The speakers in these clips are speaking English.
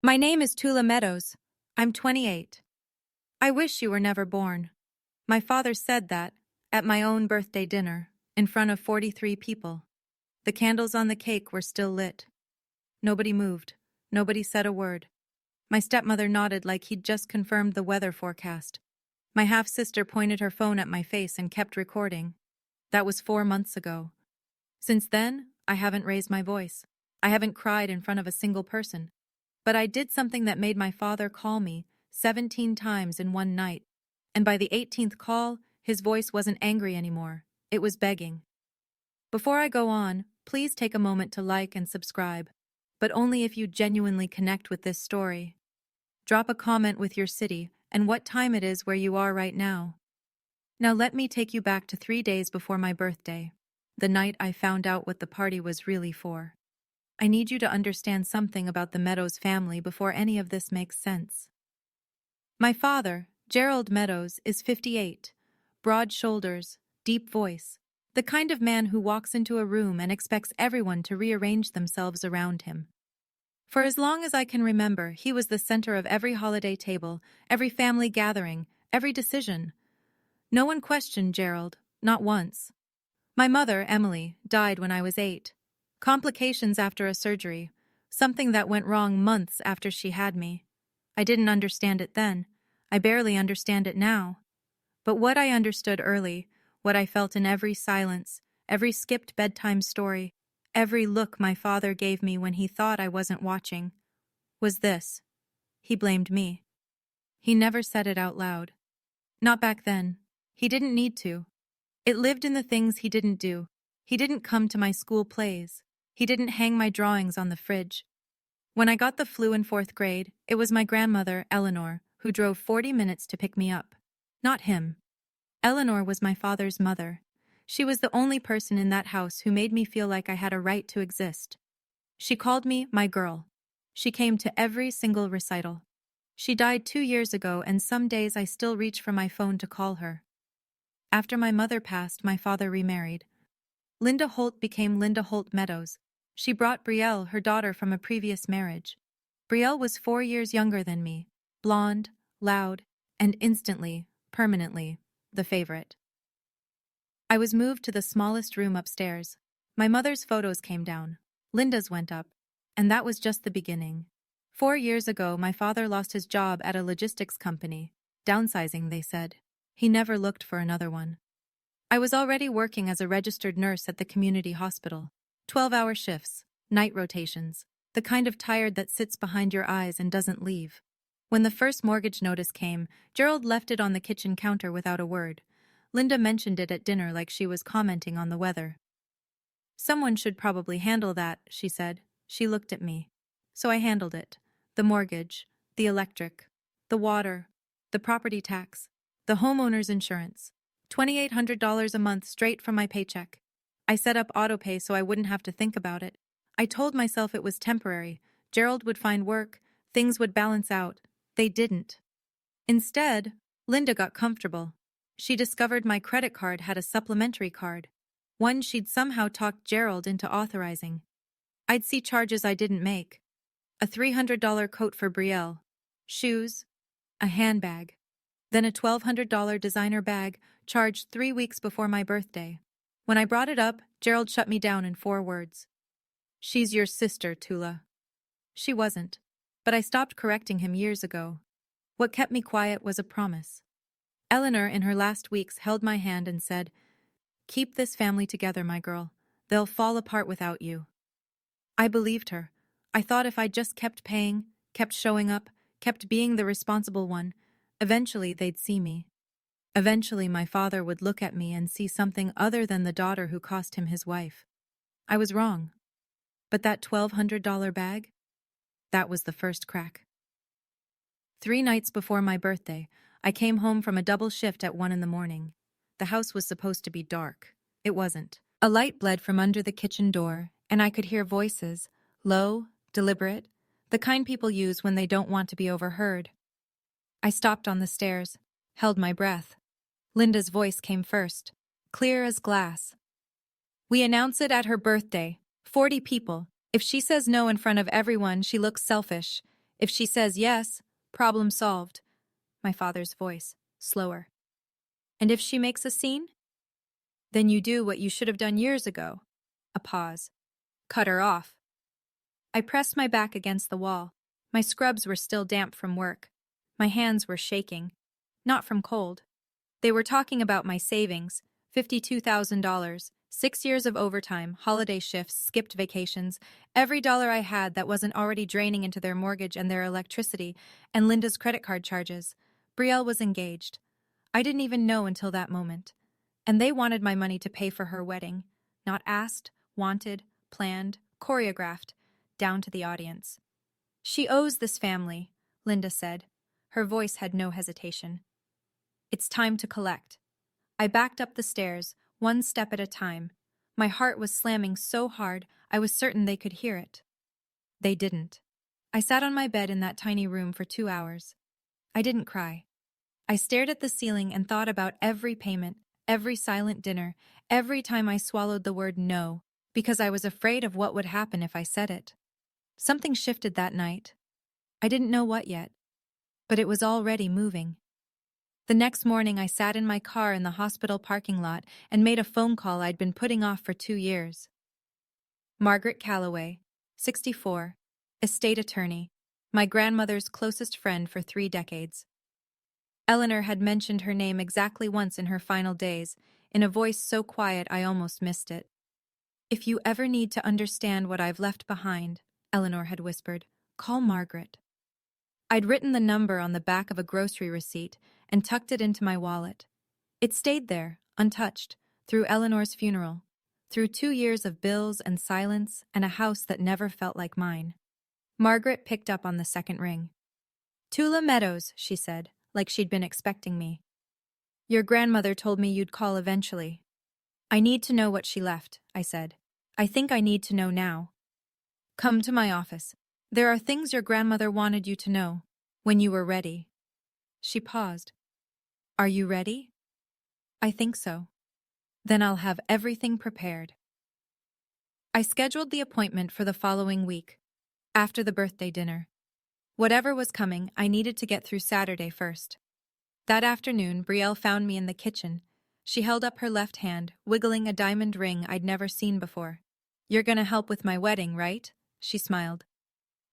My name is Tula Meadows. I'm 28. I wish you were never born. My father said that at my own birthday dinner, in front of 43 people. The candles on the cake were still lit. Nobody moved. Nobody said a word. My stepmother nodded like he'd just confirmed the weather forecast. My half-sister pointed her phone at my face and kept recording. That was 4 months ago. Since then, I haven't raised my voice. I haven't cried in front of a single person. But I did something that made my father call me 17 times in one night. And by the 18th call, his voice wasn't angry anymore. It was begging. Before I go on, please take a moment to like and subscribe, but only if you genuinely connect with this story. Drop a comment with your city and what time it is where you are right now. Now let me take you back to 3 days before my birthday, the night I found out what the party was really for. I need you to understand something about the Meadows family before any of this makes sense. My father, Gerald Meadows, is 58, broad shoulders, deep voice, the kind of man who walks into a room and expects everyone to rearrange themselves around him. For as long as I can remember, he was the center of every holiday table, every family gathering, every decision. No one questioned Gerald, not once. My mother, Emily, died when I was 8. Complications after a surgery, something that went wrong months after she had me. I didn't understand it then. I barely understand it now. But what I understood early, what I felt in every silence, every skipped bedtime story, every look my father gave me when he thought I wasn't watching, was this: he blamed me. He never said it out loud. Not back then. He didn't need to. It lived in the things he didn't do. He didn't come to my school plays. He didn't hang my drawings on the fridge. When I got the flu in 4th grade, it was my grandmother, Eleanor, who drove 40 minutes to pick me up. Not him. Eleanor was my father's mother. She was the only person in that house who made me feel like I had a right to exist. She called me my girl. She came to every single recital. She died 2 years ago, and some days I still reach for my phone to call her. After my mother passed, my father remarried. Linda Holt became Linda Holt Meadows. She brought Brielle, her daughter, from a previous marriage. Brielle was 4 years younger than me, blonde, loud, and instantly, permanently, the favorite. I was moved to the smallest room upstairs. My mother's photos came down. Linda's went up. And that was just the beginning. 4 years ago, my father lost his job at a logistics company. Downsizing, they said. He never looked for another one. I was already working as a registered nurse at the community hospital. 12-hour shifts, night rotations, the kind of tired that sits behind your eyes and doesn't leave. When the first mortgage notice came, Gerald left it on the kitchen counter without a word. Linda mentioned it at dinner like she was commenting on the weather. "Someone should probably handle that," she said. She looked at me. So I handled it. The mortgage, the electric, the water, the property tax, the homeowner's insurance. $2,800 a month straight from my paycheck. I set up autopay so I wouldn't have to think about it. I told myself it was temporary. Gerald would find work. Things would balance out. They didn't. Instead, Linda got comfortable. She discovered my credit card had a supplementary card, one she'd somehow talked Gerald into authorizing. I'd see charges I didn't make. A $300 coat for Brielle, shoes, a handbag, then a $1,200 designer bag charged 3 weeks before my birthday. When I brought it up, Gerald shut me down in 4 words. "She's your sister, Tula." She wasn't, but I stopped correcting him years ago. What kept me quiet was a promise. Eleanor, in her last weeks, held my hand and said, "Keep this family together, my girl. They'll fall apart without you." I believed her. I thought if I just kept paying, kept showing up, kept being the responsible one, eventually they'd see me. Eventually my father would look at me and see something other than the daughter who cost him his wife. I was wrong. But that $1,200 bag? That was the first crack. 3 nights before my birthday, I came home from a double shift at 1 in the morning. The house was supposed to be dark. It wasn't. A light bled from under the kitchen door, and I could hear voices, low, deliberate, the kind people use when they don't want to be overheard. I stopped on the stairs, held my breath. Linda's voice came first, clear as glass. "We announce it at her birthday. 40 people. If she says no in front of everyone, she looks selfish. If she says yes, problem solved. My father's voice, slower. And if she makes a scene? Then you do what you should have done years ago. A pause. Cut her off. I pressed my back against the wall. My scrubs were still damp from work. My hands were shaking. Not from cold. They were talking about my savings, $52,000, 6 years of overtime, holiday shifts, skipped vacations, every dollar I had that wasn't already draining into their mortgage and their electricity, and Linda's credit card charges. Brielle was engaged. I didn't even know until that moment. And they wanted my money to pay for her wedding. Not asked, wanted, planned, choreographed, down to the audience. She owes this family, Linda said. Her voice had no hesitation. It's time to collect. I backed up the stairs, one step at a time. My heart was slamming so hard, I was certain they could hear it. They didn't. I sat on my bed in that tiny room for 2 hours. I didn't cry. I stared at the ceiling and thought about every payment, every silent dinner, every time I swallowed the word no, because I was afraid of what would happen if I said it. Something shifted that night. I didn't know what yet, but it was already moving. The next morning, I sat in my car in the hospital parking lot and made a phone call I'd been putting off for 2 years. Margaret Calloway, 64, estate attorney, my grandmother's closest friend for 3 decades. Eleanor had mentioned her name exactly once in her final days, in a voice so quiet I almost missed it. If you ever need to understand what I've left behind, Eleanor had whispered, call Margaret. I'd written the number on the back of a grocery receipt and tucked it into my wallet. It stayed there, untouched, through Eleanor's funeral, through 2 years of bills and silence and a house that never felt like mine. Margaret picked up on the second ring. Tula Meadows, she said, like she'd been expecting me. Your grandmother told me you'd call eventually. I need to know what she left, I said. I think I need to know now. Come to my office. There are things your grandmother wanted you to know, when you were ready. She paused. Are you ready? I think so. Then I'll have everything prepared. I scheduled the appointment for the following week, after the birthday dinner. Whatever was coming, I needed to get through Saturday first. That afternoon, Brielle found me in the kitchen. She held up her left hand, wiggling a diamond ring I'd never seen before. You're gonna help with my wedding, right? She smiled.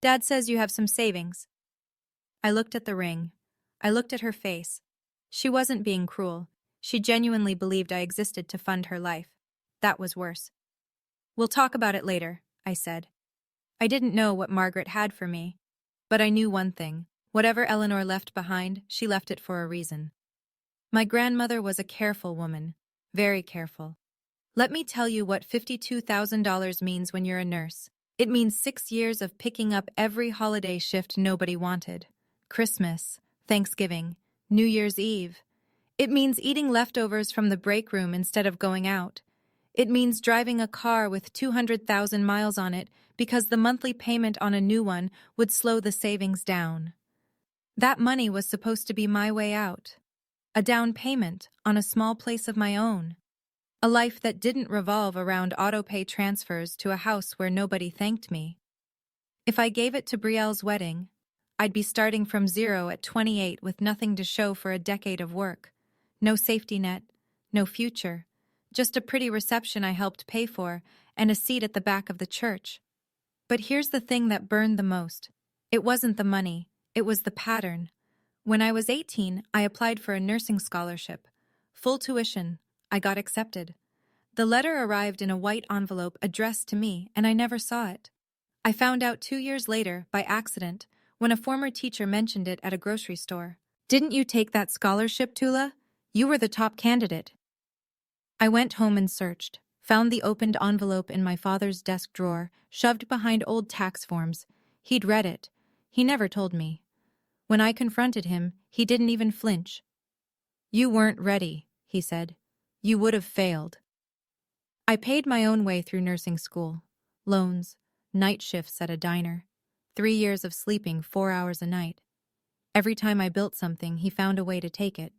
Dad says you have some savings. I looked at the ring. I looked at her face. She wasn't being cruel. She genuinely believed I existed to fund her life. That was worse. We'll talk about it later, I said. I didn't know what Margaret had for me, but I knew one thing. Whatever Eleanor left behind, she left it for a reason. My grandmother was a careful woman, very careful. Let me tell you what $52,000 means when you're a nurse. It means 6 years of picking up every holiday shift nobody wanted. Christmas, Thanksgiving, New Year's Eve. It means eating leftovers from the break room instead of going out. It means driving a car with 200,000 miles on it because the monthly payment on a new one would slow the savings down. That money was supposed to be my way out. A down payment on a small place of my own. A life that didn't revolve around auto-pay transfers to a house where nobody thanked me. If I gave it to Brielle's wedding, I'd be starting from zero at 28 with nothing to show for a decade of work. No safety net, no future, just a pretty reception I helped pay for and a seat at the back of the church. But here's the thing that burned the most. It wasn't the money, it was the pattern. When I was 18, I applied for a nursing scholarship. Full tuition. I got accepted. The letter arrived in a white envelope addressed to me, and I never saw it. I found out 2 years later, by accident, when a former teacher mentioned it at a grocery store. Didn't you take that scholarship, Tula? You were the top candidate. I went home and searched, found the opened envelope in my father's desk drawer, shoved behind old tax forms. He'd read it. He never told me. When I confronted him, he didn't even flinch. You weren't ready, he said. You would have failed. I paid my own way through nursing school. Loans, night shifts at a diner, 3 years of sleeping 4 hours a night. Every time I built something, he found a way to take it.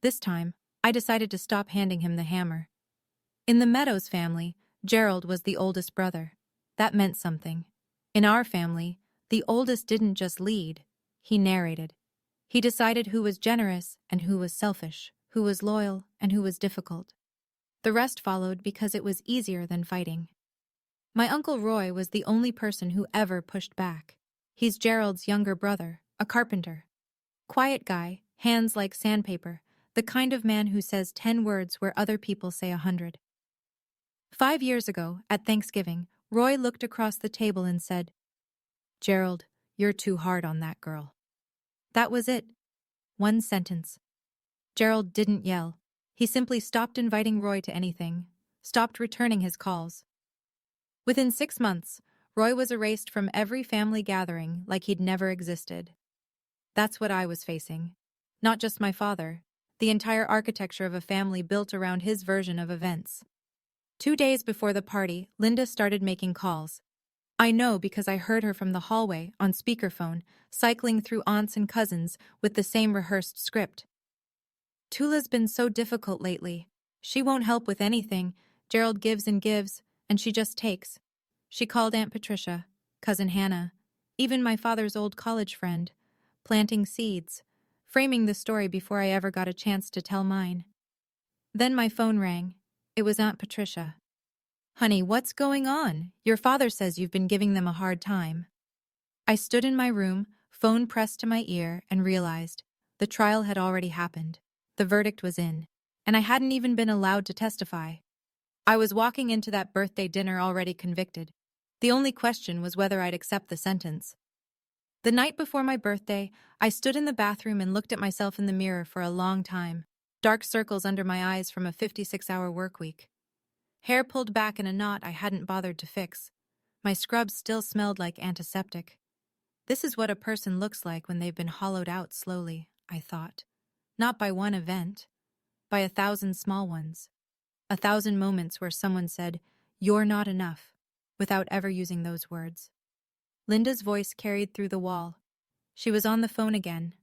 This time, I decided to stop handing him the hammer. In the Meadows family, Gerald was the oldest brother. That meant something. In our family, The oldest didn't just lead, he narrated. He decided who was generous and who was selfish, who was loyal and who was difficult. The rest followed because it was easier than fighting. My Uncle Roy was the only person who ever pushed back. He's Gerald's younger brother, a carpenter. Quiet guy, hands like sandpaper, the kind of man who says 10 words where other people say 100. 5 years ago, at Thanksgiving, Roy looked across the table and said, "Gerald, you're too hard on that girl." That was it. One sentence. Gerald didn't yell. He simply stopped inviting Roy to anything, stopped returning his calls. Within 6 months, Roy was erased from every family gathering like he'd never existed. That's what I was facing. Not just my father, the entire architecture of a family built around his version of events. 2 days before the party, Linda started making calls. I know because I heard her from the hallway, on speakerphone, cycling through aunts and cousins with the same rehearsed script. "Tula's been so difficult lately. She won't help with anything. Gerald gives, and she just takes." She called Aunt Patricia, Cousin Hannah, even my father's old college friend, planting seeds, framing the story before I ever got a chance to tell mine. Then my phone rang. It was Aunt Patricia. "Honey, what's going on? Your father says you've been giving them a hard time." I stood in my room, phone pressed to my ear, and realized the trial had already happened. The verdict was in, and I hadn't even been allowed to testify. I was walking into that birthday dinner already convicted. The only question was whether I'd accept the sentence. The night before my birthday, I stood in the bathroom and looked at myself in the mirror for a long time, dark circles under my eyes from a 56-hour work week. Hair pulled back in a knot I hadn't bothered to fix. My scrubs still smelled like antiseptic. This is what a person looks like when they've been hollowed out slowly, I thought. Not by one event, by 1,000 small ones. 1,000 moments where someone said, "You're not enough," without ever using those words. Linda's voice carried through the wall. She was on the phone again.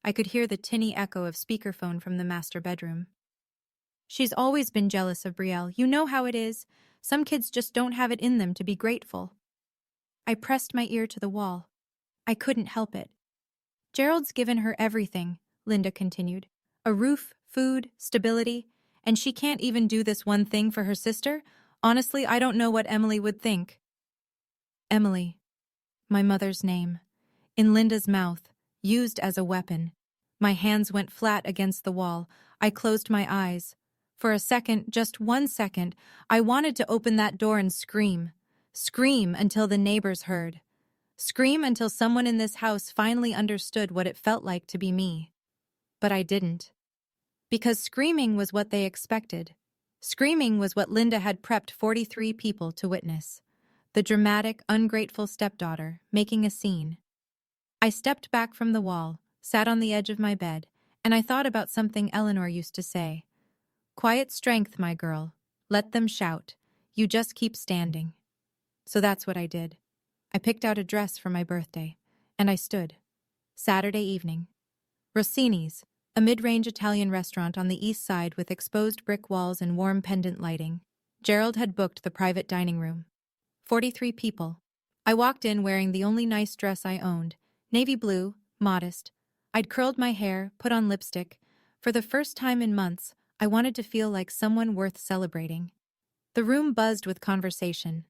I could hear the tinny echo of speakerphone from the master bedroom. "She's always been jealous of Brielle. You know how it is. Some kids just don't have it in them to be grateful." I pressed my ear to the wall. I couldn't help it. "Gerald's given her everything," Linda continued. "A roof, food, stability, and she can't even do this one thing for her sister? Honestly, I don't know what Emily would think." Emily. My mother's name. In Linda's mouth, used as a weapon. My hands went flat against the wall. I closed my eyes. For a second, just 1 second, I wanted to open that door and scream. Scream until the neighbors heard. Scream until someone in this house finally understood what it felt like to be me. But I didn't. Because screaming was what they expected. Screaming was what Linda had prepped 43 people to witness. The dramatic, ungrateful stepdaughter, making a scene. I stepped back from the wall, sat on the edge of my bed, and I thought about something Eleanor used to say. "Quiet strength, my girl. Let them shout. You just keep standing." So that's what I did. I picked out a dress for my birthday, and I stood. Saturday evening. Rossini's, a mid-range Italian restaurant on the east side with exposed brick walls and warm pendant lighting. Gerald had booked the private dining room. 43 people. I walked in wearing the only nice dress I owned, navy blue, modest. I'd curled my hair, put on lipstick. For the first time in months, I wanted to feel like someone worth celebrating. The room buzzed with conversation.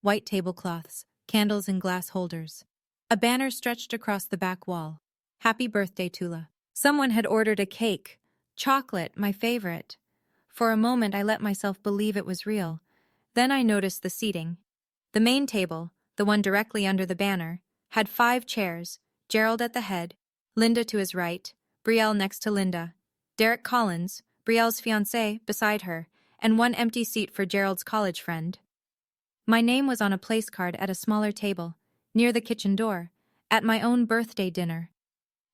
White tablecloths, candles in glass holders. A banner stretched across the back wall. "Happy birthday, Tula." Someone had ordered a cake. Chocolate, my favorite. For a moment, I let myself believe it was real. Then I noticed the seating. The main table, the one directly under the banner, had 5 chairs, Gerald at the head, Linda to his right, Brielle next to Linda, Derek Collins, Brielle's fiancé, beside her, and one empty seat for Gerald's college friend. My name was on a place card at a smaller table, near the kitchen door, at my own birthday dinner.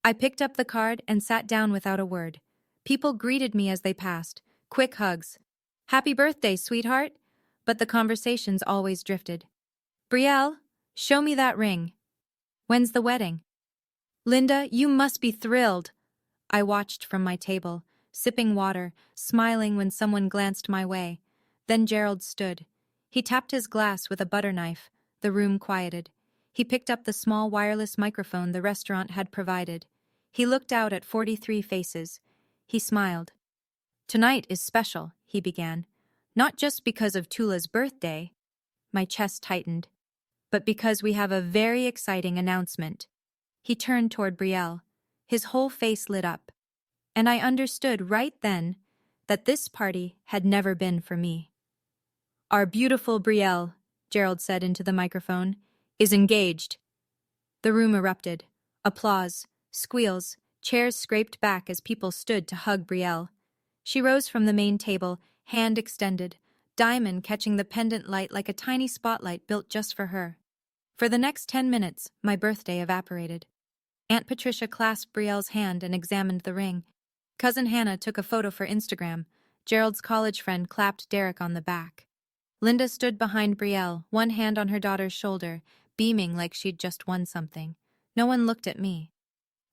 I picked up the card and sat down without a word. People greeted me as they passed, quick hugs. "Happy birthday, sweetheart." But the conversations always drifted. "Brielle, show me that ring. When's the wedding?" "Linda, you must be thrilled." I watched from my table, sipping water, smiling when someone glanced my way. Then Gerald stood. He tapped his glass with a butter knife. The room quieted. He picked up the small wireless microphone the restaurant had provided. He looked out at 43 faces. He smiled. "Tonight is special," he began. "Not just because of Tula's birthday," my chest tightened, "but because we have a very exciting announcement." He turned toward Brielle. His whole face lit up. And I understood right then that this party had never been for me. "Our beautiful Brielle," Gerald said into the microphone, "is engaged." The room erupted. Applause, squeals, chairs scraped back as people stood to hug Brielle. She rose from the main table, hand extended, diamond catching the pendant light like a tiny spotlight built just for her. For the next 10 minutes, my birthday evaporated. Aunt Patricia clasped Brielle's hand and examined the ring. Cousin Hannah took a photo for Instagram. Gerald's college friend clapped Derek on the back. Linda stood behind Brielle, one hand on her daughter's shoulder, beaming like she'd just won something. No one looked at me.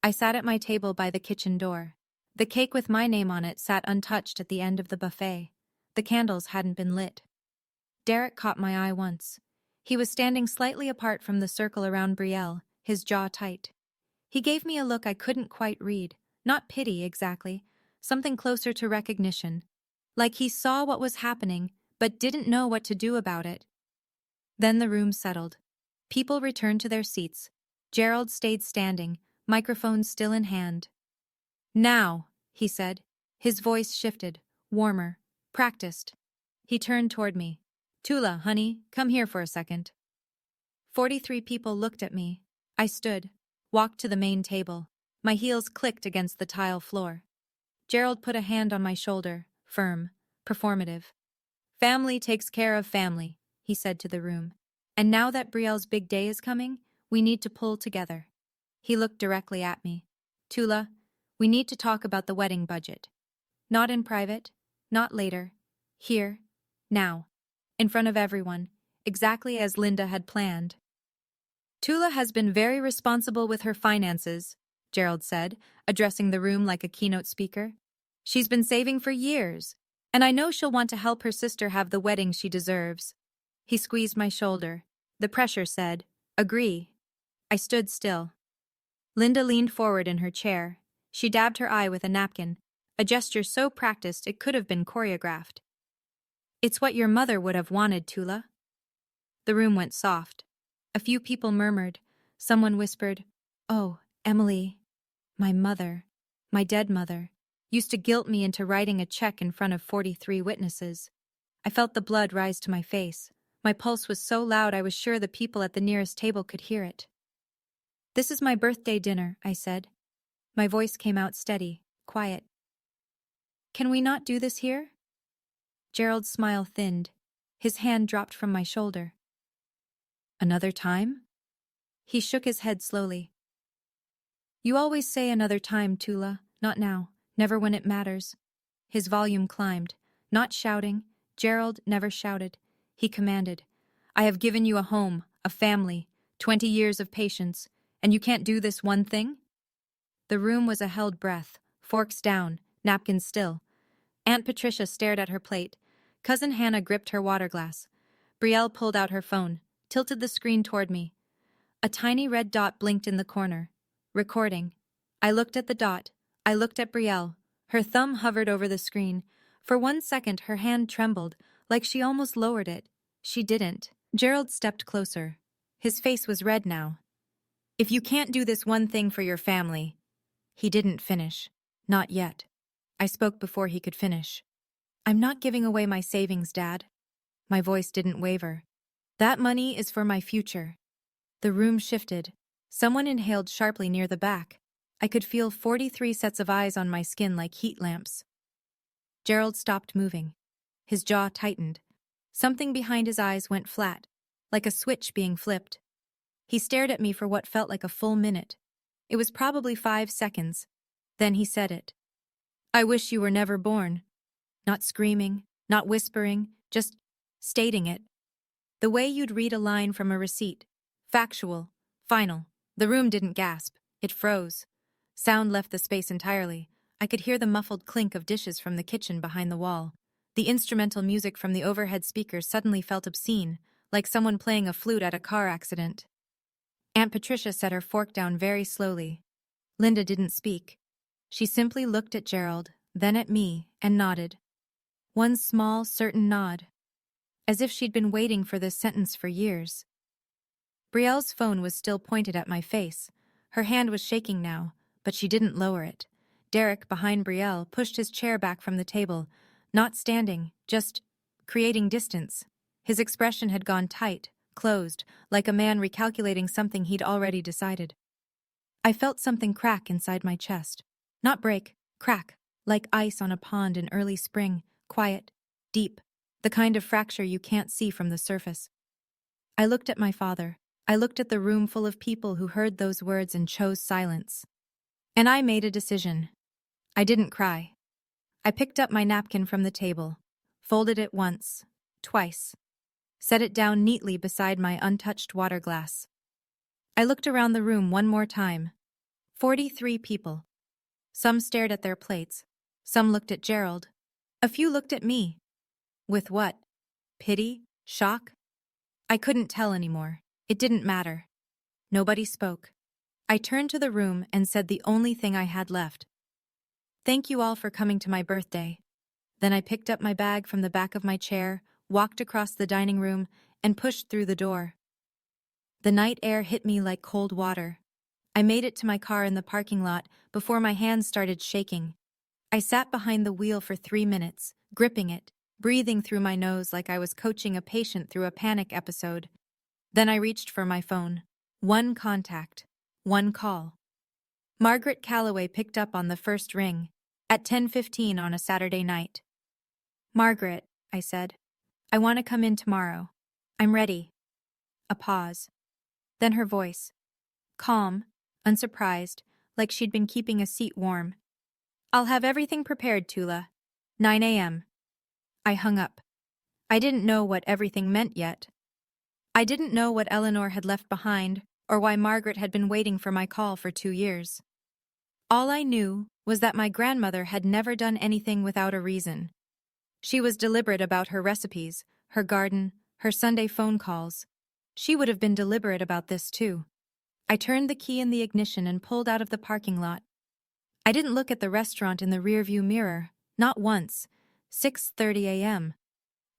I sat at my table by the kitchen door. The cake with my name on it sat untouched at the end of the buffet. The candles hadn't been lit. Derek caught my eye once. He was standing slightly apart from the circle around Brielle, his jaw tight. He gave me a look I couldn't quite read, not pity exactly, something closer to recognition. Like he saw what was happening, but didn't know what to do about it. Then the room settled. People returned to their seats. Gerald stayed standing, microphone still in hand. "Now," he said. His voice shifted, warmer, practiced. He turned toward me. "Tula, honey, come here for a second." 43 people looked at me. I stood, walked to the main table. My heels clicked against the tile floor. Gerald put a hand on my shoulder, firm, performative. "Family takes care of family," he said to the room. "And now that Brielle's big day is coming, we need to pull together." He looked directly at me. "Tula, we need to talk about the wedding budget. Not in private, not later. Here, now, in front of everyone, exactly as Linda had planned." "Tula has been very responsible with her finances," Gerald said, addressing the room like a keynote speaker. "She's been saving for years, and I know she'll want to help her sister have the wedding she deserves." He squeezed my shoulder. The pressure said, "Agree." I stood still. Linda leaned forward in her chair. She dabbed her eye with a napkin, a gesture so practiced it could have been choreographed. "It's what your mother would have wanted, Tula." The room went soft. A few people murmured. Someone whispered, "Oh, Emily, my mother, my dead mother, used to guilt me into writing a check in front of 43 witnesses." I felt the blood rise to my face. My pulse was so loud I was sure the people at the nearest table could hear it. "This is my birthday dinner," I said. My voice came out steady, quiet. "Can we not do this here?" Gerald's smile thinned. His hand dropped from my shoulder. "Another time?" He shook his head slowly. "You always say another time, Tula. Not now. Never when it matters." His volume climbed. Not shouting. Gerald never shouted. He commanded, "I have given you a home, a family, 20 years of patience, and you can't do this one thing?" The room was a held breath, forks down, napkins still. Aunt Patricia stared at her plate. Cousin Hannah gripped her water glass. Brielle pulled out her phone, tilted the screen toward me. A tiny red dot blinked in the corner. Recording. I looked at the dot. I looked at Brielle. Her thumb hovered over the screen. For 1 second her hand trembled, like she almost lowered it. She didn't. Gerald stepped closer. His face was red now. "If you can't do this one thing for your family..." He didn't finish. Not yet. I spoke before he could finish. "I'm not giving away my savings, Dad." My voice didn't waver. "That money is for my future." The room shifted. Someone inhaled sharply near the back. I could feel 43 sets of eyes on my skin like heat lamps. Gerald stopped moving. His jaw tightened. Something behind his eyes went flat, like a switch being flipped. He stared at me for what felt like a full minute. It was probably 5 seconds. Then he said it. "I wish you were never born." Not screaming, not whispering, just stating it. The way you'd read a line from a receipt. Factual, final. The room didn't gasp. It froze. Sound left the space entirely. I could hear the muffled clink of dishes from the kitchen behind the wall. The instrumental music from the overhead speakers suddenly felt obscene, like someone playing a flute at a car accident. Aunt Patricia set her fork down very slowly. Linda didn't speak. She simply looked at Gerald, then at me, and nodded. One small, certain nod. As if she'd been waiting for this sentence for years. Brielle's phone was still pointed at my face. Her hand was shaking now, but she didn't lower it. Derek, behind Brielle, pushed his chair back from the table, not standing, just creating distance. His expression had gone tight, closed, like a man recalculating something he'd already decided. I felt something crack inside my chest. Not break, crack, like ice on a pond in early spring, quiet, deep, the kind of fracture you can't see from the surface. I looked at my father. I looked at the room full of people who heard those words and chose silence. And I made a decision. I didn't cry. I picked up my napkin from the table, folded it once, twice, set it down neatly beside my untouched water glass. I looked around the room one more time. 43 people. Some stared at their plates. Some looked at Gerald. A few looked at me. With what? Pity? Shock? I couldn't tell anymore. It didn't matter. Nobody spoke. I turned to the room and said the only thing I had left. Thank you all for coming to my birthday. Then I picked up my bag from the back of my chair, walked across the dining room, and pushed through the door. The night air hit me like cold water. I made it to my car in the parking lot before my hands started shaking. I sat behind the wheel for 3 minutes, gripping it, breathing through my nose like I was coaching a patient through a panic episode. Then I reached for my phone. One contact. One call. Margaret Calloway picked up on the first ring, at 10:15 on a Saturday night. Margaret, I said, I want to come in tomorrow. I'm ready. A pause. Then her voice. Calm, unsurprised, like she'd been keeping a seat warm. I'll have everything prepared, Tula. 9 a.m. I hung up. I didn't know what everything meant yet. I didn't know what Eleanor had left behind, or why Margaret had been waiting for my call for 2 years. All I knew was that my grandmother had never done anything without a reason. She was deliberate about her recipes, her garden, her Sunday phone calls. She would have been deliberate about this too. I turned the key in the ignition and pulled out of the parking lot. I didn't look at the restaurant in the rearview mirror, not once. 6:30 a.m.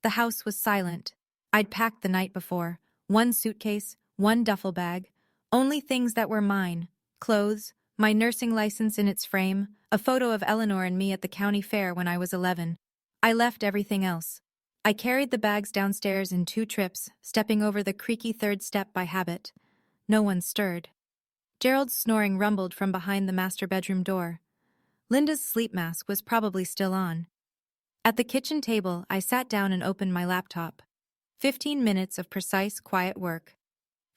The house was silent. I'd packed the night before. One suitcase, one duffel bag, only things that were mine. Clothes, my nursing license in its frame, a photo of Eleanor and me at the county fair when I was 11. I left everything else. I carried the bags downstairs in 2 trips, stepping over the creaky 3rd step by habit. No one stirred. Gerald's snoring rumbled from behind the master bedroom door. Linda's sleep mask was probably still on. At the kitchen table, I sat down and opened my laptop. 15 minutes of precise, quiet work.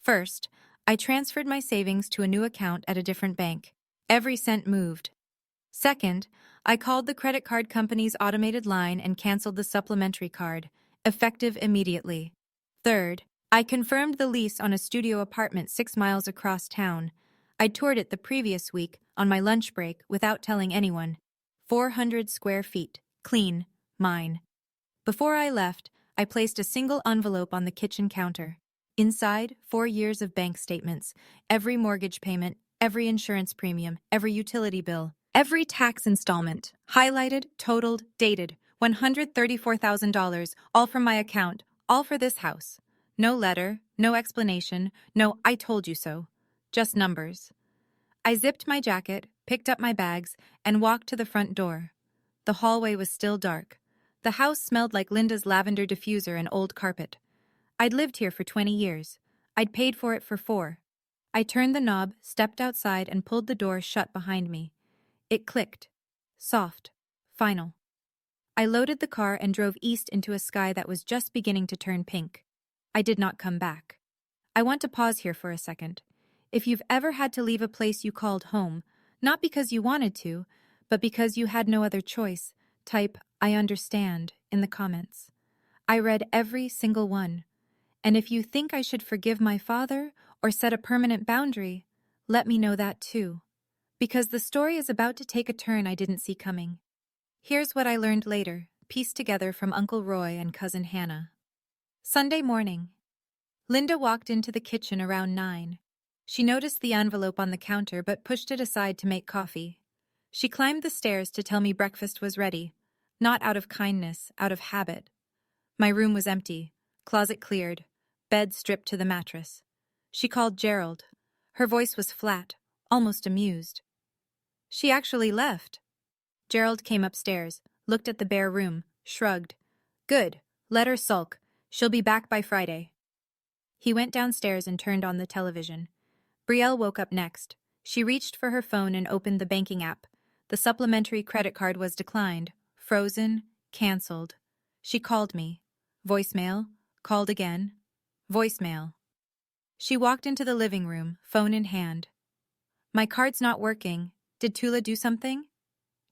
First, I transferred my savings to a new account at a different bank. Every cent moved. Second, I called the credit card company's automated line and canceled the supplementary card, effective immediately. Third, I confirmed the lease on a studio apartment 6 miles across town. I toured it the previous week on my lunch break without telling anyone. 400 square feet, clean, mine. Before I left, I placed a single envelope on the kitchen counter. Inside, 4 years of bank statements, every mortgage payment, every insurance premium, every utility bill, every tax installment, highlighted, totaled, dated, $134,000, all from my account, all for this house. No letter, no explanation, no "I told you so." Just numbers. I zipped my jacket, picked up my bags, and walked to the front door. The hallway was still dark. The house smelled like Linda's lavender diffuser and old carpet. I'd lived here for 20 years. I'd paid for it for 4. I turned the knob, stepped outside, and pulled the door shut behind me. It clicked. Soft. Final. I loaded the car and drove east into a sky that was just beginning to turn pink. I did not come back. I want to pause here for a second. If you've ever had to leave a place you called home, not because you wanted to, but because you had no other choice, type "I understand" in the comments. I read every single one. And if you think I should forgive my father or set a permanent boundary, let me know that too. Because the story is about to take a turn I didn't see coming. Here's what I learned later, pieced together from Uncle Roy and Cousin Hannah. Sunday morning. Linda walked into the kitchen around 9. She noticed the envelope on the counter but pushed it aside to make coffee. She climbed the stairs to tell me breakfast was ready, not out of kindness, out of habit. My room was empty, closet cleared, bed stripped to the mattress. She called Gerald. Her voice was flat, almost amused. She actually left. Gerald came upstairs, looked at the bare room, shrugged. Good, let her sulk. She'll be back by Friday. He went downstairs and turned on the television. Brielle woke up next. She reached for her phone and opened the banking app. The supplementary credit card was declined, frozen, canceled. She called me. Voicemail, called again. Voicemail. She walked into the living room, phone in hand. My card's not working. Did Tula do something?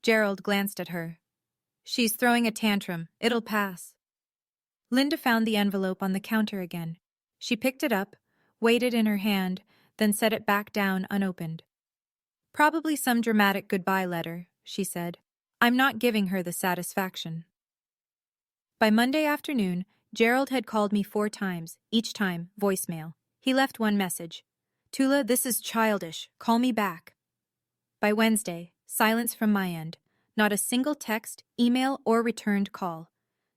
Gerald glanced at her. She's throwing a tantrum. It'll pass. Linda found the envelope on the counter again. She picked it up, weighed it in her hand, then set it back down unopened. Probably some dramatic goodbye letter, she said. I'm not giving her the satisfaction. By Monday afternoon, Gerald had called me 4 times, each time voicemail. He left one message. Tula, this is childish. Call me back. By Wednesday, silence from my end. Not a single text, email, or returned call.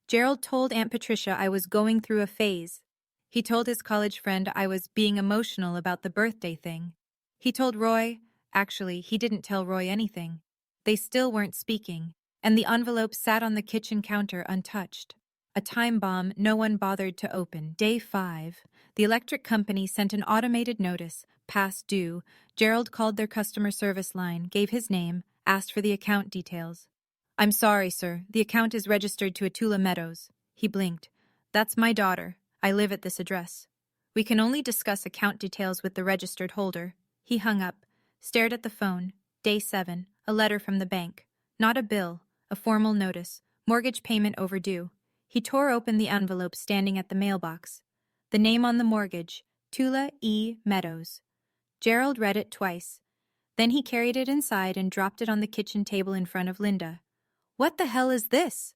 Gerald told Aunt Patricia I was going through a phase. He told his college friend I was being emotional about the birthday thing. He told Roy, actually, he didn't tell Roy anything. They still weren't speaking, and the envelope sat on the kitchen counter untouched. A time bomb no one bothered to open. Day 5. The electric company sent an automated notice, past due. Gerald called their customer service line, gave his name, asked for the account details. I'm sorry, sir. The account is registered to Atula Meadows. He blinked. That's my daughter. I live at this address. We can only discuss account details with the registered holder. He hung up, stared at the phone. Day 7. A letter from the bank. Not a bill, a formal notice. Mortgage payment overdue. He tore open the envelope standing at the mailbox. The name on the mortgage, Tula E. Meadows. Gerald read it twice. Then he carried it inside and dropped it on the kitchen table in front of Linda. What the hell is this?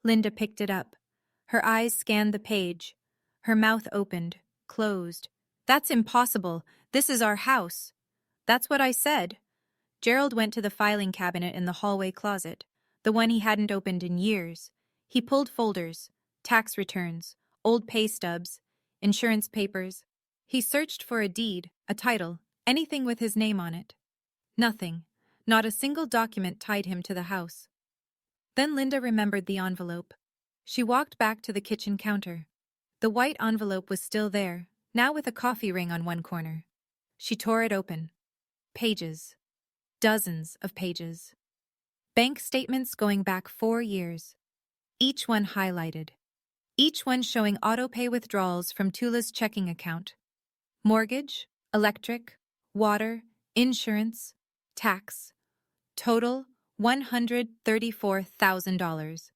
Linda picked it up. Her eyes scanned the page. Her mouth opened, closed. That's impossible. This is our house. That's what I said. Gerald went to the filing cabinet in the hallway closet, the one he hadn't opened in years. He pulled folders, tax returns, old pay stubs, insurance papers. He searched for a deed, a title, anything with his name on it. Nothing. Not a single document tied him to the house. Then Linda remembered the envelope. She walked back to the kitchen counter. The white envelope was still there, now with a coffee ring on one corner. She tore it open. Pages. Dozens of pages. Bank statements going back 4 years. Each one highlighted. Each one showing auto-pay withdrawals from Tula's checking account. Mortgage, electric, water, insurance, tax. Total $134,000.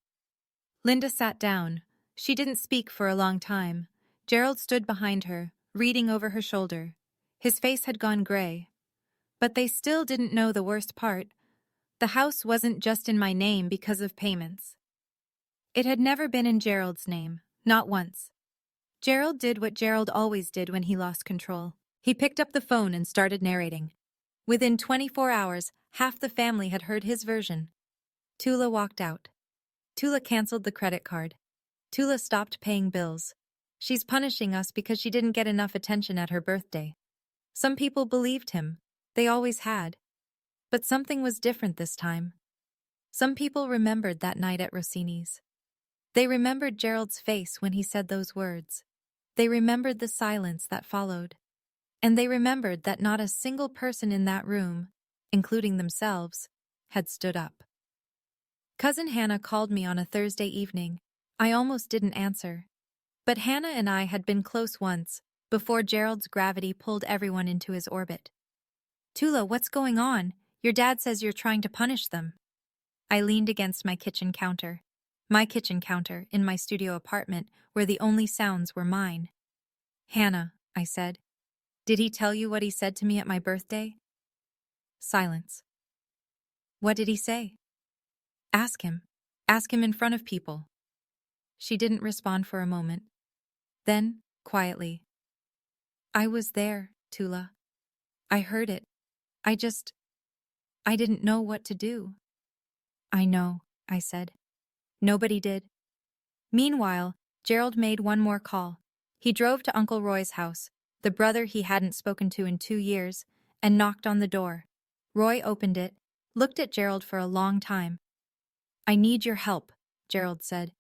Linda sat down. She didn't speak for a long time. Gerald stood behind her, reading over her shoulder. His face had gone gray. But they still didn't know the worst part. The house wasn't just in my name because of payments. It had never been in Gerald's name, not once. Gerald did what Gerald always did when he lost control. He picked up the phone and started narrating. Within 24 hours, half the family had heard his version. Tula walked out. Tula canceled the credit card. Tula stopped paying bills. She's punishing us because she didn't get enough attention at her birthday. Some people believed him. They always had. But something was different this time. Some people remembered that night at Rossini's. They remembered Gerald's face when he said those words. They remembered the silence that followed. And they remembered that not a single person in that room, including themselves, had stood up. Cousin Hannah called me on a Thursday evening. I almost didn't answer. But Hannah and I had been close once, before Gerald's gravity pulled everyone into his orbit. Tula, what's going on? Your dad says you're trying to punish them. I leaned against my kitchen counter. My kitchen counter, in my studio apartment, where the only sounds were mine. Hannah, I said. Did he tell you what he said to me at my birthday? Silence. What did he say? Ask him. Ask him in front of people. She didn't respond for a moment. Then, quietly. I was there, Tula. I heard it. I didn't know what to do. I know, I said. Nobody did. Meanwhile, Gerald made one more call. He drove to Uncle Roy's house, the brother he hadn't spoken to in 2 years, and knocked on the door. Roy opened it, looked at Gerald for a long time. I need your help, Gerald said.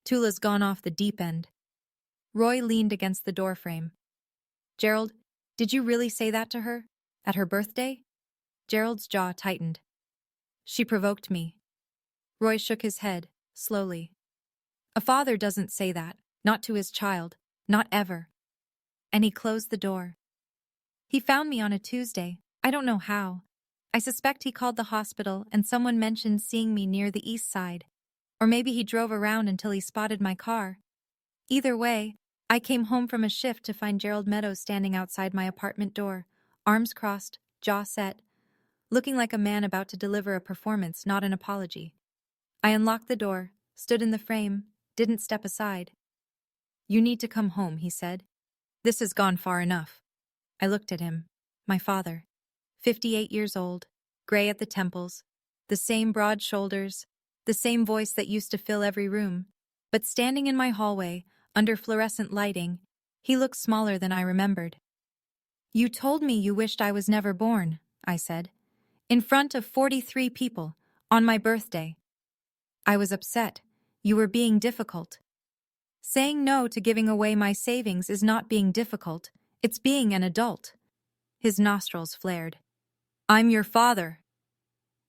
Tula's gone off the deep end. Roy leaned against the doorframe. Gerald, did you really say that to her? At her birthday? Gerald's jaw tightened. She provoked me. Roy shook his head, slowly. A father doesn't say that, not to his child, not ever. And he closed the door. He found me on a Tuesday, I don't know how. I suspect he called the hospital and someone mentioned seeing me near the east side. Or maybe he drove around until he spotted my car. Either way, I came home from a shift to find Gerald Meadows standing outside my apartment door, arms crossed, jaw set, looking like a man about to deliver a performance, not an apology. I unlocked the door, stood in the frame, didn't step aside. You need to come home, he said. This has gone far enough. I looked at him. My father. 58 years old, gray at the temples, the same broad shoulders, the same voice that used to fill every room. But standing in my hallway, under fluorescent lighting, he looked smaller than I remembered. You told me you wished I was never born, I said. In front of 43 people, on my birthday. I was upset. You were being difficult. Saying no to giving away my savings is not being difficult, it's being an adult. His nostrils flared. I'm your father.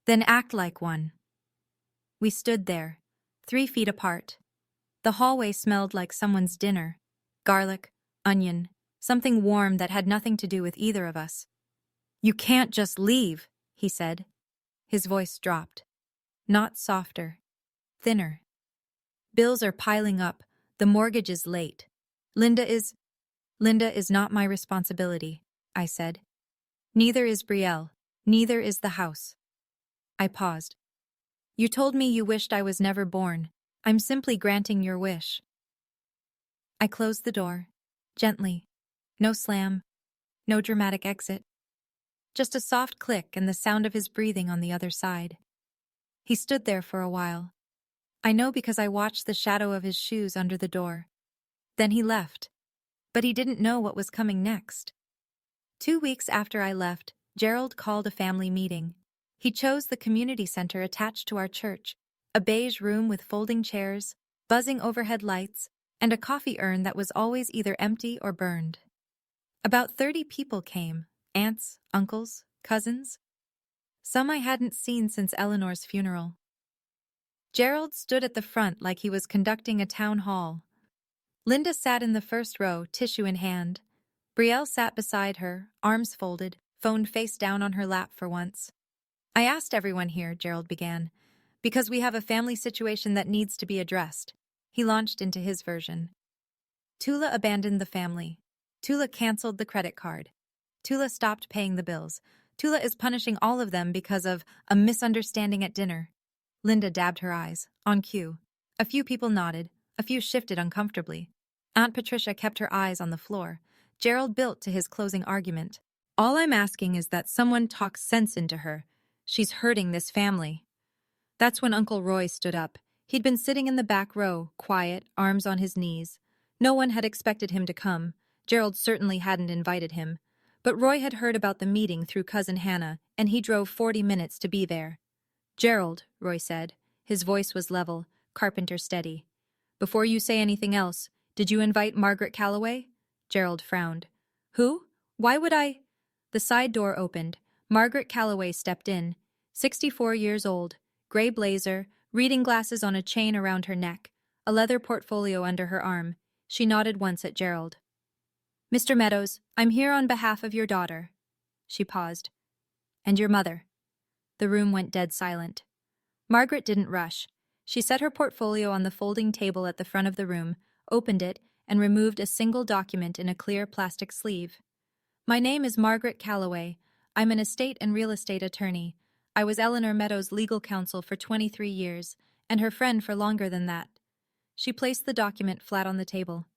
Then act like one. We stood there, 3 feet apart. The hallway smelled like someone's dinner. Garlic, onion, something warm that had nothing to do with either of us. You can't just leave, he said. His voice dropped. Not softer. Thinner. Bills are piling up. The mortgage is late. Linda is not my responsibility, I said. Neither is Brielle. Neither is the house. I paused. You told me you wished I was never born. I'm simply granting your wish. I closed the door, gently. No slam, no dramatic exit. Just a soft click and the sound of his breathing on the other side. He stood there for a while. I know because I watched the shadow of his shoes under the door. Then he left. But he didn't know what was coming next. 2 weeks after I left, Gerald called a family meeting. He chose the community center attached to our church, a beige room with folding chairs, buzzing overhead lights, and a coffee urn that was always either empty or burned. About 30 people came, aunts, uncles, cousins. Some I hadn't seen since Eleanor's funeral. Gerald stood at the front like he was conducting a town hall. Linda sat in the first row, tissue in hand. Brielle sat beside her, arms folded, phone face down on her lap for once. I asked everyone here, Gerald began, because we have a family situation that needs to be addressed. He launched into his version. Tula abandoned the family. Tula canceled the credit card. Tula stopped paying the bills. Tula is punishing all of them because of a misunderstanding at dinner. Linda dabbed her eyes, on cue. A few people nodded, a few shifted uncomfortably. Aunt Patricia kept her eyes on the floor. Gerald built to his closing argument. All I'm asking is that someone talks sense into her. She's hurting this family. That's when Uncle Roy stood up. He'd been sitting in the back row, quiet, arms on his knees. No one had expected him to come. Gerald certainly hadn't invited him. But Roy had heard about the meeting through Cousin Hannah, and he drove 40 minutes to be there. Gerald, Roy said. His voice was level, carpenter steady. Before you say anything else, did you invite Margaret Calloway? Gerald frowned. Who? Why would I? The side door opened. Margaret Calloway stepped in. 64 years old, gray blazer, reading glasses on a chain around her neck, a leather portfolio under her arm. She nodded once at Gerald. Mr. Meadows, I'm here on behalf of your daughter. She paused. And your mother. The room went dead silent. Margaret didn't rush. She set her portfolio on the folding table at the front of the room, opened it, and removed a single document in a clear plastic sleeve. My name is Margaret Calloway. I'm an estate and real estate attorney. I was Eleanor Meadows' legal counsel for 23 years, and her friend for longer than that. She placed the document flat on the table.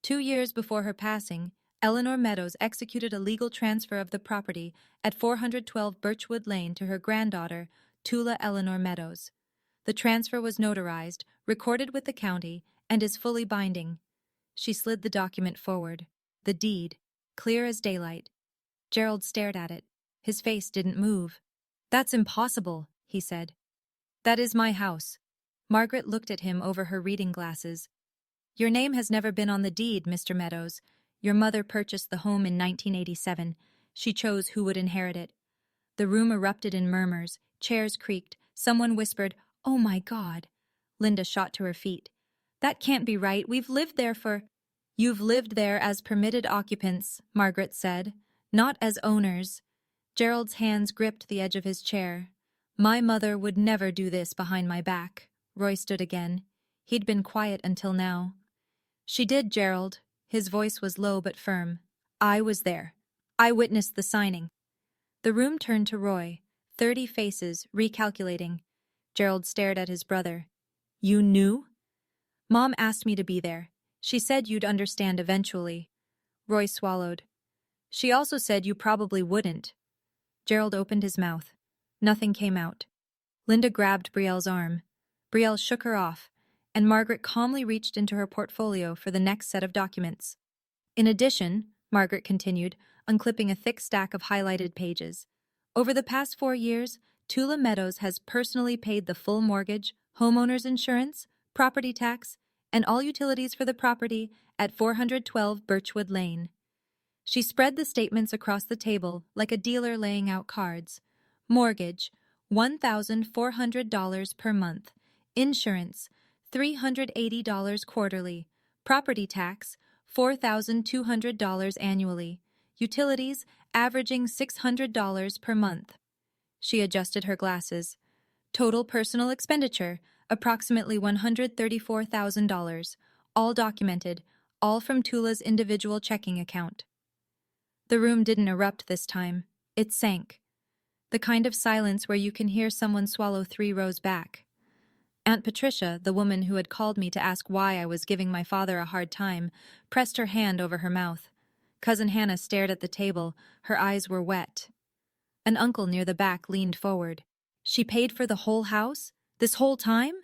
2 years before her passing, Eleanor Meadows executed a legal transfer of the property at 412 Birchwood Lane to her granddaughter, Tula Eleanor Meadows. The transfer was notarized, recorded with the county, and is fully binding. She slid the document forward. The deed, clear as daylight. Gerald stared at it. His face didn't move. "That's impossible," he said. "That is my house." Margaret looked at him over her reading glasses. "Your name has never been on the deed, Mr. Meadows. Your mother purchased the home in 1987. She chose who would inherit it." The room erupted in murmurs. Chairs creaked. Someone whispered, "Oh my God." Linda shot to her feet. "That can't be right. We've lived there for—" "You've lived there as permitted occupants," Margaret said, "not as owners." Gerald's hands gripped the edge of his chair. "My mother would never do this behind my back." Roy stood again. He'd been quiet until now. "She did, Gerald." His voice was low but firm. "I was there. I witnessed the signing." The room turned to Roy, 30 faces, recalculating. Gerald stared at his brother. "You knew?" "Mom asked me to be there. She said you'd understand eventually." Roy swallowed. "She also said you probably wouldn't." Gerald opened his mouth. Nothing came out. Linda grabbed Brielle's arm. Brielle shook her off, and Margaret calmly reached into her portfolio for the next set of documents. "In addition," Margaret continued, unclipping a thick stack of highlighted pages, "over the past 4 years, Tula Meadows has personally paid the full mortgage, homeowner's insurance, property tax, and all utilities for the property at 412 Birchwood Lane." She spread the statements across the table like a dealer laying out cards. Mortgage, $1,400 per month. Insurance, $380 quarterly. Property tax, $4,200 annually. Utilities, averaging $600 per month. She adjusted her glasses. Total personal expenditure, approximately $134,000. All documented, all from Tula's individual checking account. The room didn't erupt this time. It sank. The kind of silence where you can hear someone swallow 3 rows back. Aunt Patricia, the woman who had called me to ask why I was giving my father a hard time, pressed her hand over her mouth. Cousin Hannah stared at the table. Her eyes were wet. An uncle near the back leaned forward. "She paid for the whole house? This whole time?"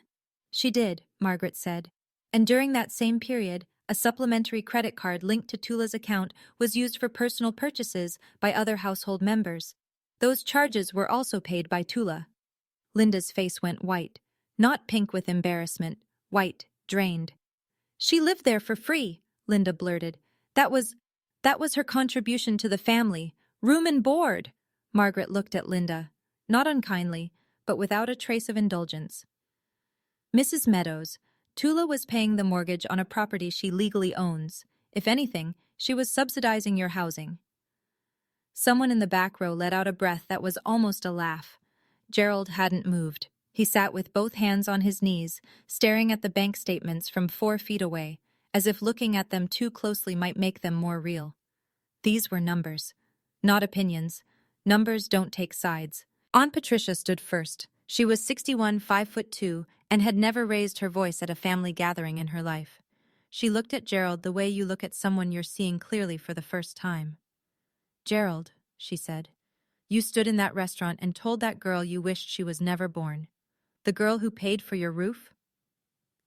"She did," Margaret said. "And during that same period, a supplementary credit card linked to Tula's account was used for personal purchases by other household members. Those charges were also paid by Tula." Linda's face went white. Not pink with embarrassment, white, drained. "She lived there for free," Linda blurted. That was her contribution to the family. Room and board." Margaret looked at Linda, not unkindly, but without a trace of indulgence. "Mrs. Meadows, Tula was paying the mortgage on a property she legally owns. If anything, she was subsidizing your housing." Someone in the back row let out a breath that was almost a laugh. Gerald hadn't moved. He sat with both hands on his knees, staring at the bank statements from 4 feet away, as if looking at them too closely might make them more real. These were numbers, not opinions. Numbers don't take sides. Aunt Patricia stood first. She was 61, 5'2", and had never raised her voice at a family gathering in her life. She looked at Gerald the way you look at someone you're seeing clearly for the first time. "Gerald," she said, "you stood in that restaurant and told that girl you wished she was never born. The girl who paid for your roof?"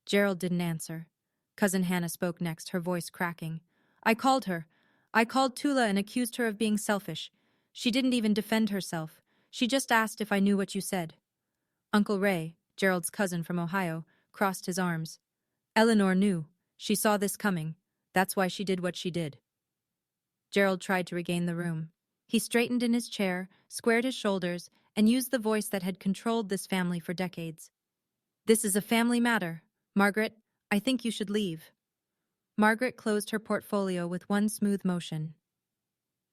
Gerald didn't answer. Cousin Hannah spoke next, her voice cracking. "I called her. I called Tula and accused her of being selfish. She didn't even defend herself. She just asked if I knew what you said." Uncle Ray, Gerald's cousin from Ohio, crossed his arms. "Eleanor knew. She saw this coming. That's why she did what she did." Gerald tried to regain the room. He straightened in his chair, squared his shoulders, and used the voice that had controlled this family for decades. "This is a family matter. Margaret, I think you should leave." Margaret closed her portfolio with one smooth motion.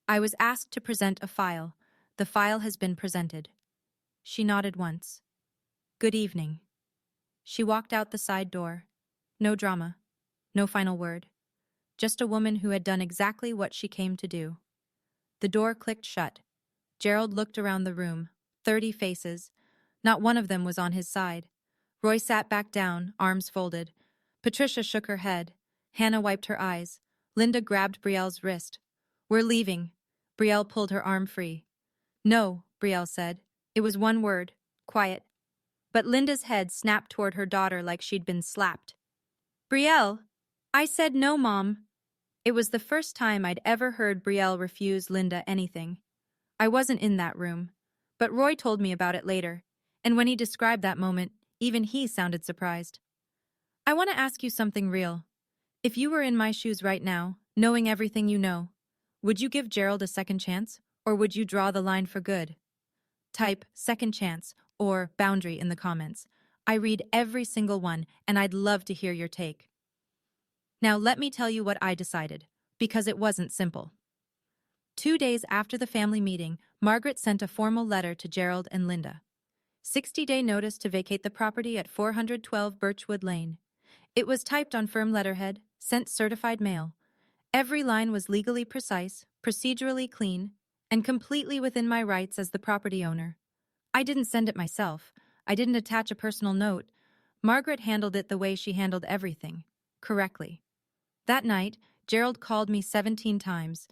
"I was asked to present a file. The file has been presented." She nodded once. "Good evening." She walked out the side door. No drama. No final word. Just a woman who had done exactly what she came to do. The door clicked shut. Gerald looked around the room. 30 faces. Not one of them was on his side. Roy sat back down, arms folded. Patricia shook her head. Hannah wiped her eyes. Linda grabbed Brielle's wrist. We're leaving. Brielle pulled her arm free. No, Brielle said. It was one word. Quiet. But Linda's head snapped toward her daughter like she'd been slapped. Brielle! I said no, Mom. It was the first time I'd ever heard Brielle refuse Linda anything. I wasn't in that room, but Roy told me about it later, and when he described that moment, even he sounded surprised. I want to ask you something real. If you were in my shoes right now, knowing everything you know, would you give Gerald a second chance, or would you draw the line for good? Type second chance or boundary in the comments. I read every single one, and I'd love to hear your take. Now let me tell you what I decided, because it wasn't simple. 2 days after the family meeting, Margaret sent a formal letter to Gerald and Linda. 60-day notice to vacate the property at 412 Birchwood Lane. It was typed on firm letterhead, sent certified mail. Every line was legally precise, procedurally clean, and completely within my rights as the property owner. I didn't send it myself. I didn't attach a personal note. Margaret handled it the way she handled everything, correctly. That night, Gerald called me 17 times.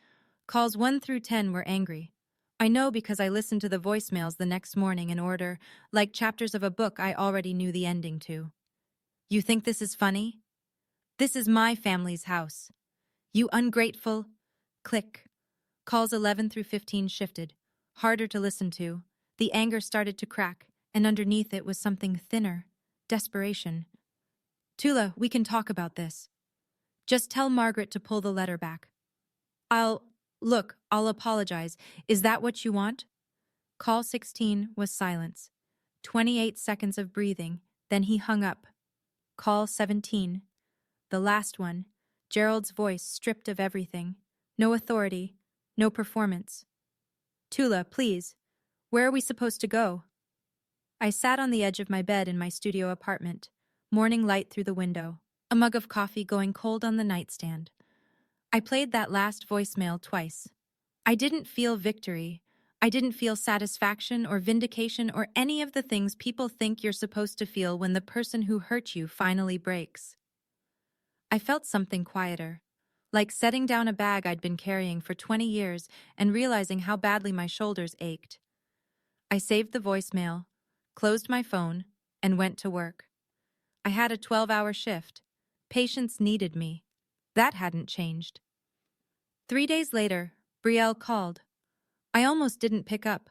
Calls 1 through 10 were angry. I know because I listened to the voicemails the next morning in order, like chapters of a book I already knew the ending to. You think this is funny? This is my family's house. You ungrateful. Click. Calls 11 through 15 shifted. Harder to listen to. The anger started to crack, and underneath it was something thinner. Desperation. Tula, we can talk about this. Just tell Margaret to pull the letter back. I'll apologize. Is that what you want? Call 16 was silence. 28 seconds of breathing, then he hung up. Call 17. The last one. Gerald's voice stripped of everything. No authority, no performance. Tula, please. Where are we supposed to go? I sat on the edge of my bed in my studio apartment, morning light through the window, a mug of coffee going cold on the nightstand. I played that last voicemail twice. I didn't feel victory. I didn't feel satisfaction or vindication or any of the things people think you're supposed to feel when the person who hurt you finally breaks. I felt something quieter, like setting down a bag I'd been carrying for 20 years and realizing how badly my shoulders ached. I saved the voicemail, closed my phone, and went to work. I had a 12-hour shift. Patients needed me. That hadn't changed. 3 days later, Brielle called. I almost didn't pick up,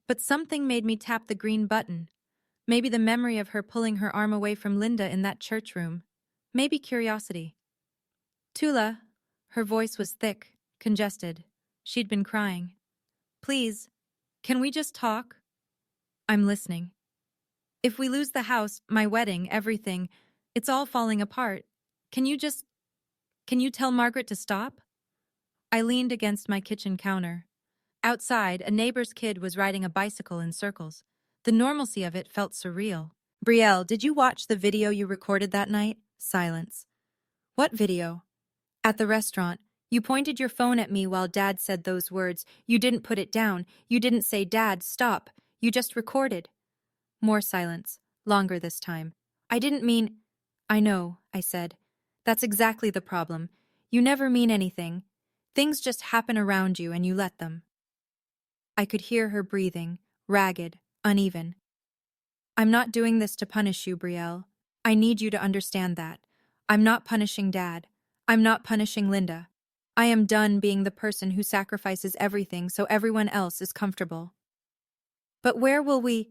but something made me tap the green button. Maybe the memory of her pulling her arm away from Linda in that church room. Maybe curiosity. Tula. Her voice was thick, congested. She'd been crying. Please, can we just talk? I'm listening. If we lose the house, my wedding, everything, it's all falling apart. Can you tell Margaret to stop? I leaned against my kitchen counter. Outside, a neighbor's kid was riding a bicycle in circles. The normalcy of it felt surreal. Brielle, did you watch the video you recorded that night? Silence. What video? At the restaurant. You pointed your phone at me while Dad said those words. You didn't put it down. You didn't say, Dad, stop. You just recorded. More silence. Longer this time. I didn't mean... I know, I said. That's exactly the problem. You never mean anything. Things just happen around you and you let them. I could hear her breathing, ragged, uneven. I'm not doing this to punish you, Brielle. I need you to understand that. I'm not punishing Dad. I'm not punishing Linda. I am done being the person who sacrifices everything so everyone else is comfortable. But where will we...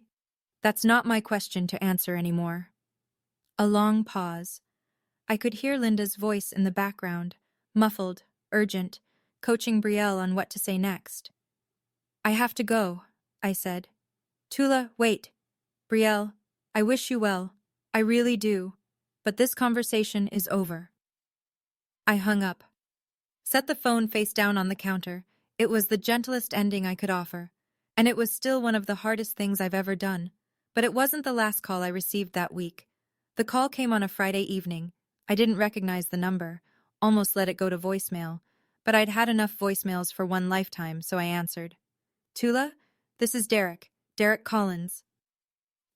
That's not my question to answer anymore. A long pause. I could hear Linda's voice in the background, muffled, urgent, coaching Brielle on what to say next. I have to go, I said. Tula, wait. Brielle, I wish you well. I really do. But this conversation is over. I hung up. Set the phone face down on the counter. It was the gentlest ending I could offer. And it was still one of the hardest things I've ever done. But it wasn't the last call I received that week. The call came on a Friday evening. I didn't recognize the number, almost let it go to voicemail. But I'd had enough voicemails for one lifetime, so I answered. Tula, this is Derek Collins.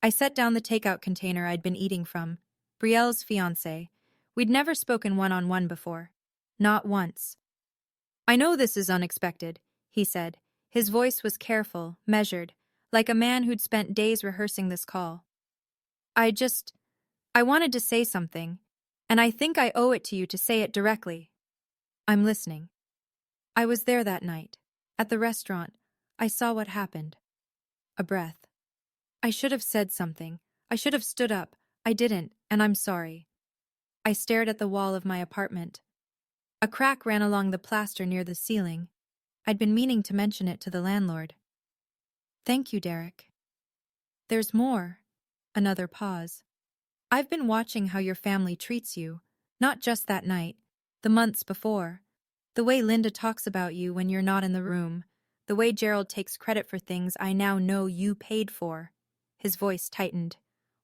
I set down the takeout container I'd been eating from. Brielle's fiancé. We'd never spoken one-on-one before. Not once. I know this is unexpected, he said. His voice was careful, measured, like a man who'd spent days rehearsing this call. I just, I wanted to say something, and I think I owe it to you to say it directly. I'm listening. I was there that night. At the restaurant. I saw what happened. A breath. I should have said something. I should have stood up. I didn't, and I'm sorry. I stared at the wall of my apartment. A crack ran along the plaster near the ceiling. I'd been meaning to mention it to the landlord. Thank you, Derek. There's more. Another pause. I've been watching how your family treats you, not just that night, the months before. The way Linda talks about you when you're not in the room. The way Gerald takes credit for things I now know you paid for. His voice tightened.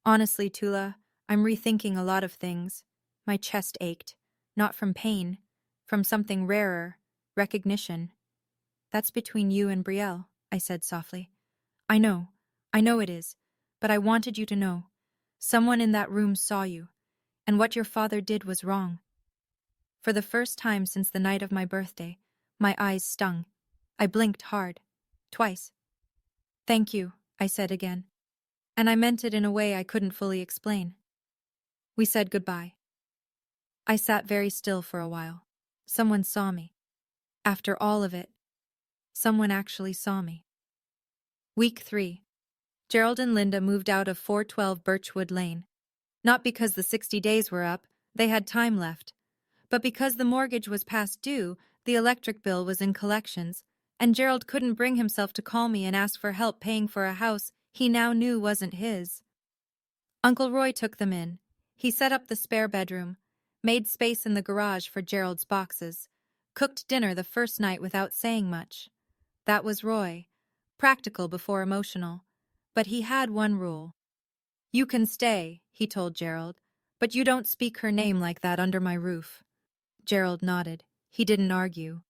Honestly, Tula, I'm rethinking a lot of things. My chest ached. Not from pain. From something rarer. Recognition. That's between you and Brielle, I said softly. I know it is. But I wanted you to know. Someone in that room saw you. And what your father did was wrong. For the first time since the night of my birthday, my eyes stung. I blinked hard. Twice. Thank you, I said again. And I meant it in a way I couldn't fully explain. We said goodbye. I sat very still for a while. Someone saw me. After all of it, someone actually saw me. Week 3. Gerald and Linda moved out of 412 Birchwood Lane. Not because the 60 days were up, they had time left, but because the mortgage was past due, the electric bill was in collections, and Gerald couldn't bring himself to call me and ask for help paying for a house he now knew wasn't his. Uncle Roy took them in. He set up the spare bedroom, made space in the garage for Gerald's boxes, cooked dinner the first night without saying much. That was Roy, practical before emotional. But he had one rule. You can stay, he told Gerald, but you don't speak her name like that under my roof. Gerald nodded. He didn't argue.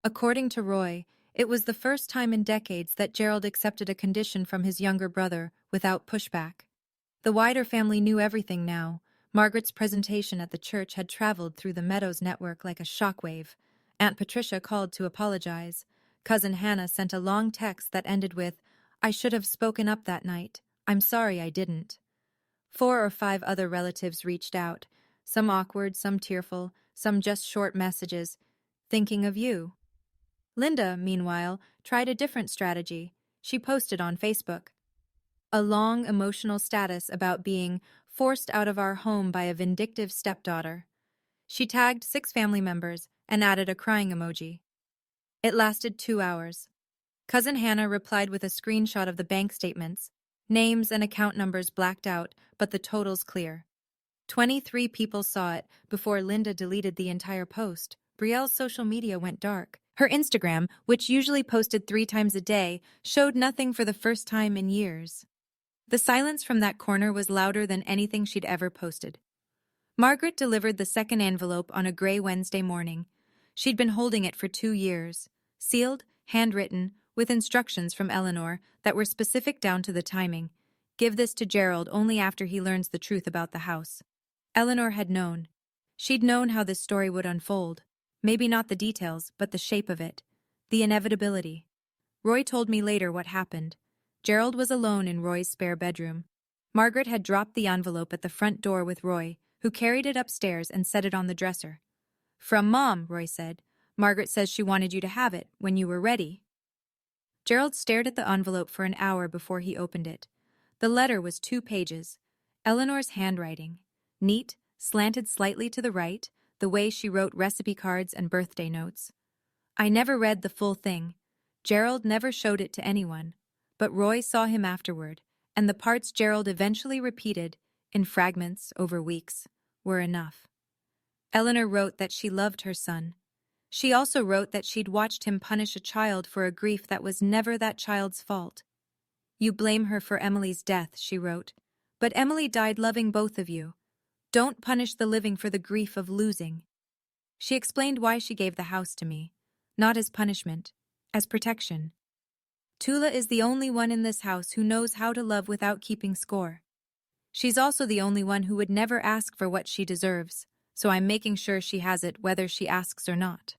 According to Roy, it was the first time in decades that Gerald accepted a condition from his younger brother without pushback. The wider family knew everything now. Margaret's presentation at the church had traveled through the Meadows network like a shockwave. Aunt Patricia called to apologize. Cousin Hannah sent a long text that ended with, I should have spoken up that night. I'm sorry I didn't. 4 or 5 other relatives reached out, some awkward, some tearful, some just short messages, thinking of you. Linda, meanwhile, tried a different strategy. She posted on Facebook a long emotional status about being forced out of our home by a vindictive stepdaughter. She tagged 6 family members and added a crying emoji. It lasted 2 hours. Cousin Hannah replied with a screenshot of the bank statements, names and account numbers blacked out, but the totals clear. 23 people saw it before Linda deleted the entire post. Brielle's social media went dark. Her Instagram, which usually posted 3 times a day, showed nothing for the first time in years. The silence from that corner was louder than anything she'd ever posted. Margaret delivered the second envelope on a gray Wednesday morning. She'd been holding it for 2 years, sealed, handwritten, with instructions from Eleanor that were specific down to the timing. Give this to Gerald only after he learns the truth about the house. Eleanor had known. She'd known how this story would unfold. Maybe not the details, but the shape of it. The inevitability. Roy told me later what happened. Gerald was alone in Roy's spare bedroom. Margaret had dropped the envelope at the front door with Roy, who carried it upstairs and set it on the dresser. From Mom, Roy said. Margaret says she wanted you to have it when you were ready. Gerald stared at the envelope for an hour before he opened it. The letter was 2 pages. Eleanor's handwriting. Neat, slanted slightly to the right, the way she wrote recipe cards and birthday notes. I never read the full thing. Gerald never showed it to anyone. But Roy saw him afterward, and the parts Gerald eventually repeated, in fragments over weeks, were enough. Eleanor wrote that she loved her son. She also wrote that she'd watched him punish a child for a grief that was never that child's fault. You blame her for Emily's death, she wrote, but Emily died loving both of you. Don't punish the living for the grief of losing. She explained why she gave the house to me, not as punishment, as protection. Tula is the only one in this house who knows how to love without keeping score. She's also the only one who would never ask for what she deserves, so I'm making sure she has it whether she asks or not.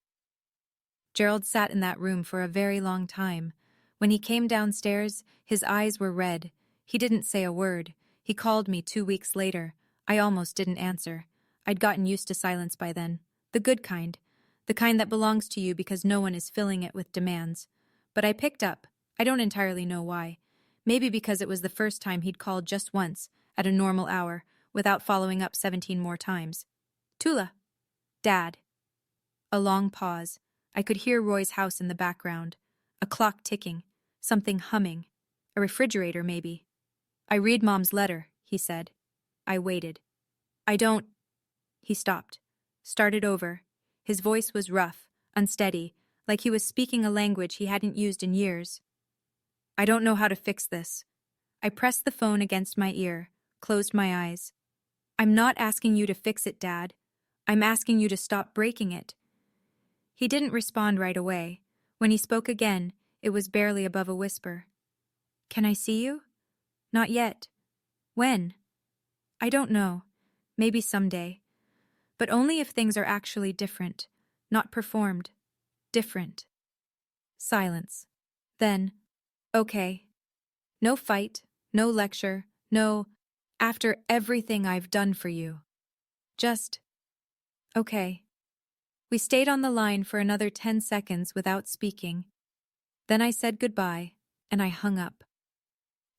Gerald sat in that room for a very long time. When he came downstairs, his eyes were red. He didn't say a word. He called me 2 weeks later. I almost didn't answer. I'd gotten used to silence by then. The good kind. The kind that belongs to you because no one is filling it with demands. But I picked up. I don't entirely know why. Maybe because it was the first time he'd called just once, at a normal hour, without following up 17 more times. Tula. Dad. A long pause. I could hear Roy's house in the background. A clock ticking. Something humming. A refrigerator, maybe. I read Mom's letter, he said. I waited. I don't... He stopped. Started over. His voice was rough, unsteady, like he was speaking a language he hadn't used in years. I don't know how to fix this. I pressed the phone against my ear, closed my eyes. I'm not asking you to fix it, Dad. I'm asking you to stop breaking it. He didn't respond right away. When he spoke again, it was barely above a whisper. Can I see you? Not yet. When? I don't know. Maybe someday. But only if things are actually different, not performed. Different. Silence. Then, okay. No fight, no lecture, no, after everything I've done for you. Just, okay. We stayed on the line for another 10 seconds without speaking. Then I said goodbye, and I hung up.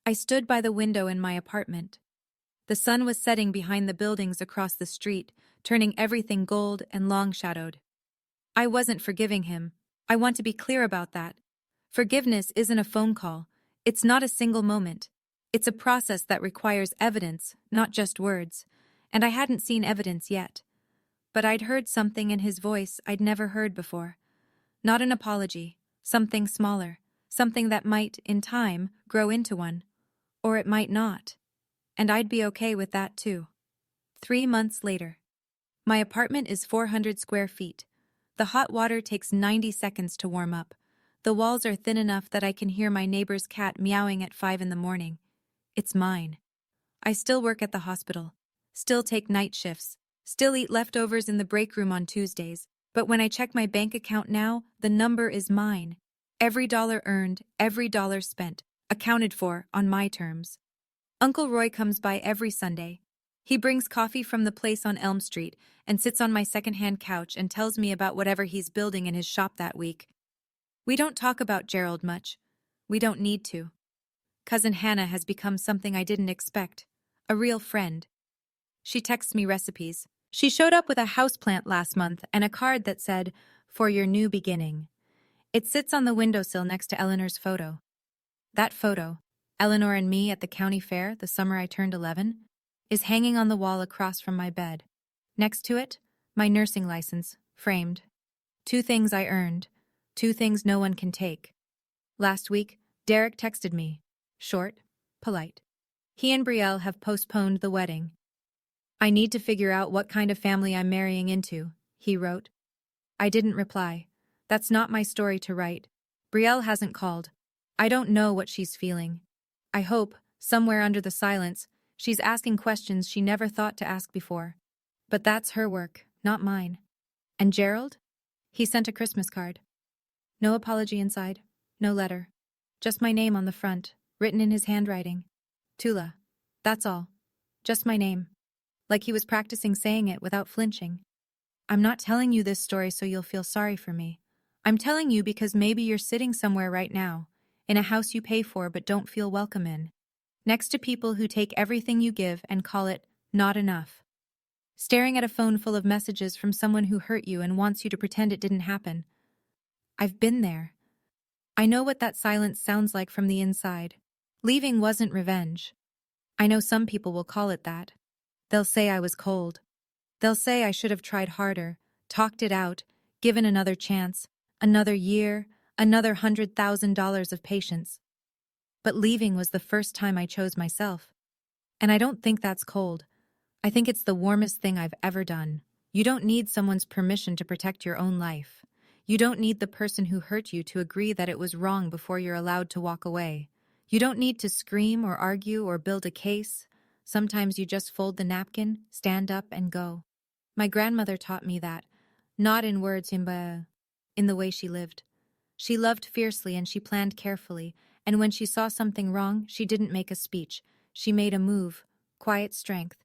I stood by the window in my apartment. The sun was setting behind the buildings across the street, turning everything gold and long-shadowed. I wasn't forgiving him. I want to be clear about that. Forgiveness isn't a phone call. It's not a single moment. It's a process that requires evidence, not just words. And I hadn't seen evidence yet. But I'd heard something in his voice I'd never heard before. Not an apology, something smaller, something that might, in time, grow into one. Or it might not. And I'd be okay with that too. 3 months later. My apartment is 400 square feet. The hot water takes 90 seconds to warm up. The walls are thin enough that I can hear my neighbor's cat meowing at 5 in the morning. It's mine. I still work at the hospital. Still take night shifts. Still eat leftovers in the break room on Tuesdays. But when I check my bank account now, the number is mine. Every dollar earned, every dollar spent, accounted for on my terms. Uncle Roy comes by every Sunday. He brings coffee from the place on Elm Street and sits on my secondhand couch and tells me about whatever he's building in his shop that week. We don't talk about Gerald much. We don't need to. Cousin Hannah has become something I didn't expect. A real friend. She texts me recipes. She showed up with a houseplant last month and a card that said, "For your new beginning." It sits on the windowsill next to Eleanor's photo. That photo, Eleanor and me at the county fair the summer I turned 11, is hanging on the wall across from my bed. Next to it, my nursing license, framed. 2 things I earned. 2 things no one can take. Last week, Derek texted me. Short, polite. He and Brielle have postponed the wedding. I need to figure out what kind of family I'm marrying into, he wrote. I didn't reply. That's not my story to write. Brielle hasn't called. I don't know what she's feeling. I hope, somewhere under the silence, she's asking questions she never thought to ask before. But that's her work, not mine. And Gerald? He sent a Christmas card. No apology inside, no letter. Just my name on the front, written in his handwriting. Tula. That's all. Just my name. Like he was practicing saying it without flinching. I'm not telling you this story so you'll feel sorry for me. I'm telling you because maybe you're sitting somewhere right now, in a house you pay for but don't feel welcome in, next to people who take everything you give and call it not enough. Staring at a phone full of messages from someone who hurt you and wants you to pretend it didn't happen. I've been there. I know what that silence sounds like from the inside. Leaving wasn't revenge. I know some people will call it that. They'll say I was cold. They'll say I should have tried harder, talked it out, given another chance, another year, another $100,000 of patience. But leaving was the first time I chose myself. And I don't think that's cold. I think it's the warmest thing I've ever done. You don't need someone's permission to protect your own life. You don't need the person who hurt you to agree that it was wrong before you're allowed to walk away. You don't need to scream or argue or build a case. Sometimes you just fold the napkin, stand up, and go. My grandmother taught me that, not in words, but in the way she lived. She loved fiercely and she planned carefully, and when she saw something wrong, she didn't make a speech. She made a move, quiet strength.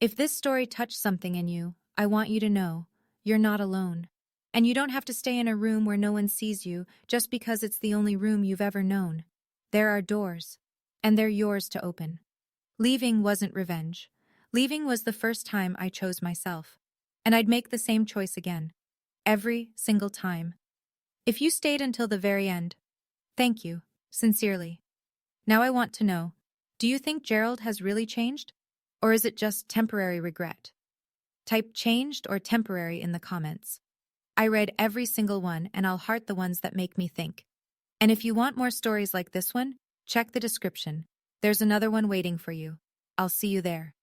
If this story touched something in you, I want you to know you're not alone. And you don't have to stay in a room where no one sees you just because it's the only room you've ever known. There are doors, and they're yours to open. Leaving wasn't revenge. Leaving was the first time I chose myself. And I'd make the same choice again. Every single time. If you stayed until the very end, thank you, sincerely. Now I want to know, do you think Gerald has really changed? Or is it just temporary regret? Type changed or temporary in the comments. I read every single one and I'll heart the ones that make me think. And if you want more stories like this one, check the description. There's another one waiting for you. I'll see you there.